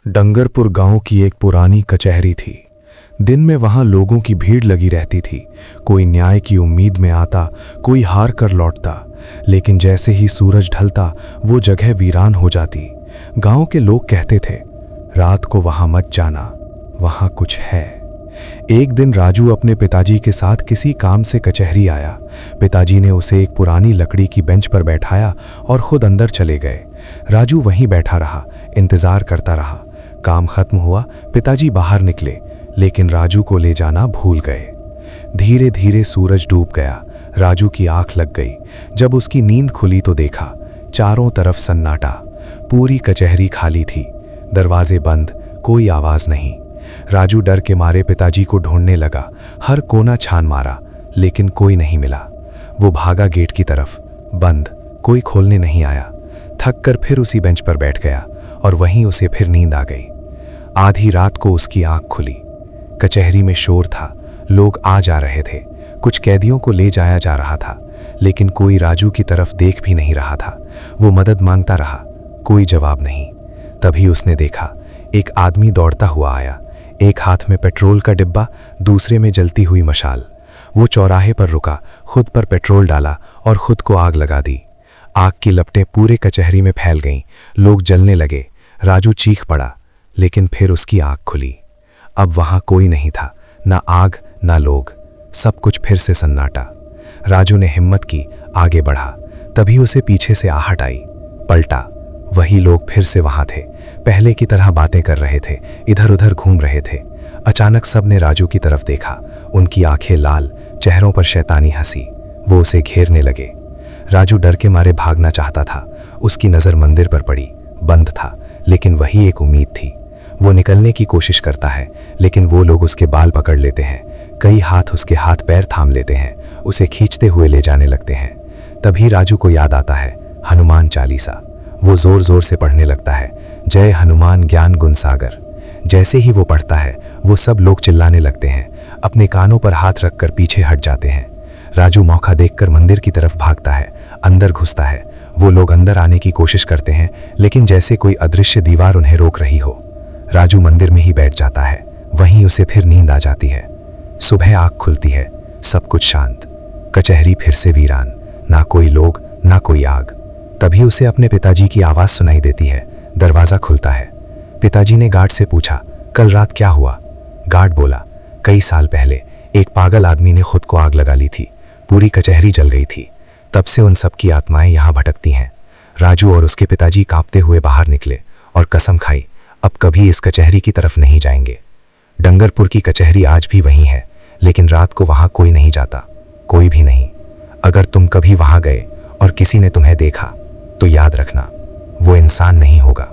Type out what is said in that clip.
डंगरपुर गांव की एक पुरानी कचहरी थी। दिन में वहां लोगों की भीड़ लगी रहती थी। कोई न्याय की उम्मीद में आता, कोई हार कर लौटता। लेकिन जैसे ही सूरज ढलता वो जगह वीरान हो जाती। गांव के लोग कहते थे, रात को वहां मत जाना, वहां कुछ है। एक दिन राजू अपने पिताजी के साथ किसी काम से कचहरी आया। पिताजी ने उसे एक पुरानी लकड़ी की बेंच पर बैठाया और खुद अंदर चले गए। राजू वहीं बैठा रहा, इंतजार करता रहा। काम खत्म हुआ, पिताजी बाहर निकले, लेकिन राजू को ले जाना भूल गए। धीरे धीरे सूरज डूब गया। राजू की आंख लग गई। जब उसकी नींद खुली तो देखा, चारों तरफ सन्नाटा। पूरी कचहरी खाली थी, दरवाजे बंद, कोई आवाज नहीं। राजू डर के मारे पिताजी को ढूंढने लगा। हर कोना छान मारा, लेकिन कोई नहीं मिला। वो भागा गेट की तरफ, बंद, कोई खोलने नहीं आया। थक कर फिर उसी बेंच पर बैठ गया और वहीं उसे फिर नींद आ गई। आधी रात को उसकी आंख खुली। कचहरी में शोर था, लोग आ जा रहे थे। कुछ कैदियों को ले जाया जा रहा था, लेकिन कोई राजू की तरफ देख भी नहीं रहा था। वो मदद मांगता रहा, कोई जवाब नहीं। तभी उसने देखा, एक आदमी दौड़ता हुआ आया। एक हाथ में पेट्रोल का डिब्बा, दूसरे में जलती हुई मशाल। वो चौराहे पर रुका, खुद पर पेट्रोल डाला और खुद को आग लगा दी। आग की लपटें पूरे कचहरी में फैल गईं। लोग जलने लगे। राजू चीख पड़ा, लेकिन फिर उसकी आंख खुली। अब वहां कोई नहीं था, ना आग ना लोग, सब कुछ फिर से सन्नाटा। राजू ने हिम्मत की, आगे बढ़ा। तभी उसे पीछे से आहट आई। पलटा, वही लोग फिर से वहां थे, पहले की तरह बातें कर रहे थे, इधर उधर घूम रहे थे। अचानक सबने राजू की तरफ देखा। उनकी आंखें लाल, चेहरों पर शैतानी हंसी। वो उसे घेरने लगे। राजू डर के मारे भागना चाहता था। उसकी नज़र मंदिर पर पड़ी, बंद था, लेकिन वही एक उम्मीद थी। वो निकलने की कोशिश करता है, लेकिन वो लोग उसके बाल पकड़ लेते हैं। कई हाथ उसके हाथ पैर थाम लेते हैं, उसे खींचते हुए ले जाने लगते हैं। तभी राजू को याद आता है हनुमान चालीसा। वो जोर जोर से पढ़ने लगता है, जय हनुमान ज्ञान गुण सागर। जैसे ही वो पढ़ता है, वो सब लोग चिल्लाने लगते हैं। अपने कानों पर हाथ रखकर पीछे हट जाते हैं। राजू मौका देखकर मंदिर की तरफ भागता है, अंदर घुसता है। वो लोग अंदर आने की कोशिश करते हैं, लेकिन जैसे कोई अदृश्य दीवार उन्हें रोक रही हो। राजू मंदिर में ही बैठ जाता है। वहीं उसे फिर नींद आ जाती है। सुबह आँख खुलती है, सब कुछ शांत। कचहरी फिर से वीरान, ना कोई लोग, ना कोई आग। तभी उसे अपने पिताजी की आवाज़ सुनाई देती है। दरवाज़ा खुलता है। पिताजी ने गार्ड से पूछा, कल रात क्या हुआ? गार्ड बोला, कई साल पहले एक पागल आदमी ने खुद को आग लगा ली थी। पूरी कचहरी जल गई थी। तब से उन सब की आत्माएं यहाँ भटकती हैं। राजू और उसके पिताजी कांपते हुए बाहर निकले और कसम खाई, अब कभी इस कचहरी की तरफ नहीं जाएंगे। डंगरपुर की कचहरी आज भी वहीं है, लेकिन रात को वहां कोई नहीं जाता, कोई भी नहीं। अगर तुम कभी वहां गए और किसी ने तुम्हें देखा, तो याद रखना, वो इंसान नहीं होगा,